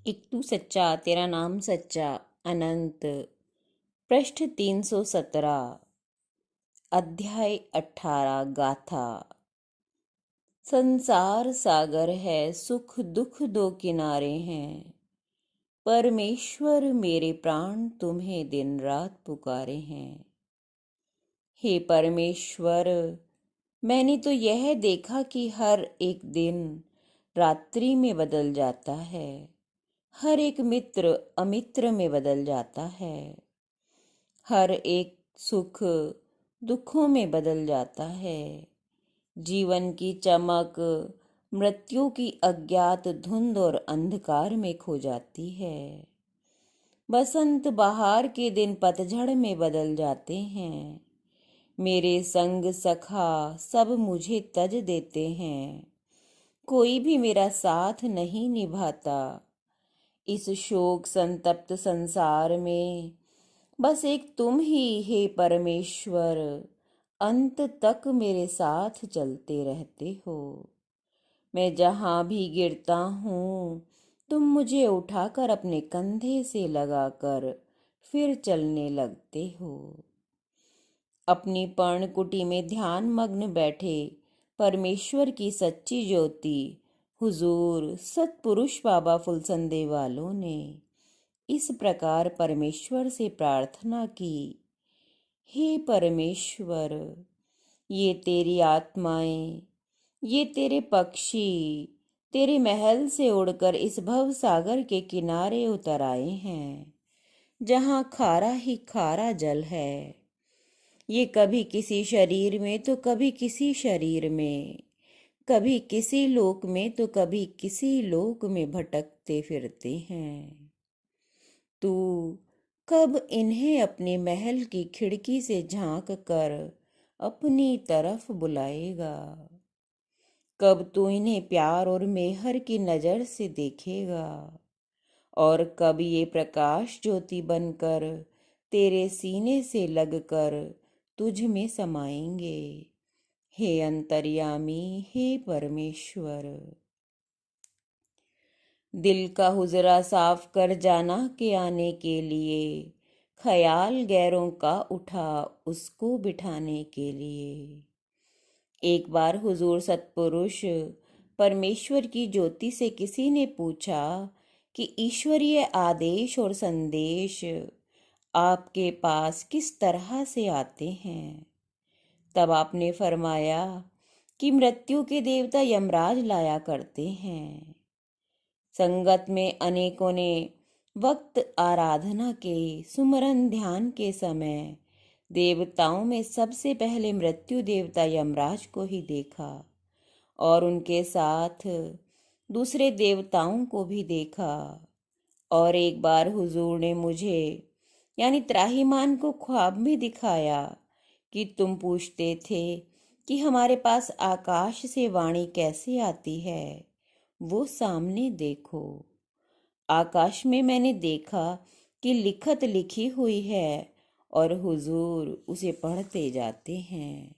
एक तू सच्चा तेरा नाम सच्चा अनंत। पृष्ठ 317, अध्याय 18, गाथा। संसार सागर है, सुख दुख दो किनारे हैं। परमेश्वर मेरे प्राण तुम्हें दिन रात पुकारे हैं। हे परमेश्वर, मैंने तो यह देखा कि हर एक दिन रात्रि में बदल जाता है, हर एक मित्र अमित्र में बदल जाता है, हर एक सुख दुखों में बदल जाता है। जीवन की चमक मृत्यु की अज्ञात धुंध और अंधकार में खो जाती है। बसंत बहार के दिन पतझड़ में बदल जाते हैं। मेरे संग सखा सब मुझे तज देते हैं। कोई भी मेरा साथ नहीं निभाता। इस शोक संतप्त संसार में बस एक तुम ही, हे परमेश्वर, अंत तक मेरे साथ चलते रहते हो। मैं जहाँ भी गिरता हूँ, तुम मुझे उठाकर अपने कंधे से लगाकर फिर चलने लगते हो। अपनी पर्णकुटी में ध्यान मग्न बैठे परमेश्वर की सच्ची ज्योति हुजूर सतपुरुष बाबा फुलसंदे वालों ने इस प्रकार परमेश्वर से प्रार्थना की। हे परमेश्वर, ये तेरी आत्माएं, ये तेरे पक्षी तेरे महल से उड़कर इस भव सागर के किनारे उतर आए हैं, जहाँ खारा ही खारा जल है। ये कभी किसी शरीर में तो कभी किसी शरीर में, कभी किसी लोक में तो कभी किसी लोक में भटकते फिरते हैं। तू कब इन्हें अपने महल की खिड़की से झांक कर अपनी तरफ बुलाएगा? कब तू इन्हें प्यार और मेहर की नजर से देखेगा? और कब ये प्रकाश ज्योति बनकर तेरे सीने से लगकर तुझ में समाएंगे? हे अंतर्यामी, हे परमेश्वर। दिल का हुजरा साफ कर जाना के आने के लिए ख्याल गैरों का उठा उसको बिठाने के लिए। एक बार हुजूर सतपुरुष परमेश्वर की ज्योति से किसी ने पूछा कि ईश्वरीय आदेश और संदेश आपके पास किस तरह से आते हैं? तब आपने फरमाया कि मृत्यु के देवता यमराज लाया करते हैं। संगत में अनेकों ने वक्त आराधना के सुमरन ध्यान के समय देवताओं में सबसे पहले मृत्यु देवता यमराज को ही देखा और उनके साथ दूसरे देवताओं को भी देखा। और एक बार हुजूर ने मुझे यानी त्राहिमाम को ख्वाब में दिखाया कि तुम पूछते थे कि हमारे पास आकाश से वाणी कैसे आती है। वो सामने देखो। आकाश में मैंने देखा कि लिखत लिखी हुई है और हुजूर उसे पढ़ते जाते हैं।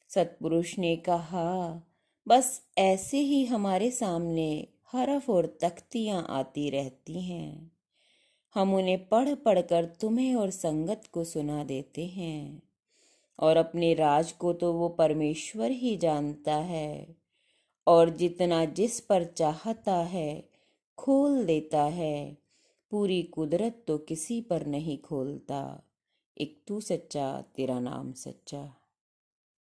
सतपुरुष ने कहा, बस ऐसे ही हमारे सामने हरफ और तख्तियां आती रहती हैं। हम उन्हें पढ़ पढ़कर तुम्हें और संगत को सुना देते हैं। और अपने राज को तो वो परमेश्वर ही जानता है, और जितना जिस पर चाहता है खोल देता है। पूरी कुदरत तो किसी पर नहीं खोलता। एक तू सच्चा तेरा नाम सच्चा।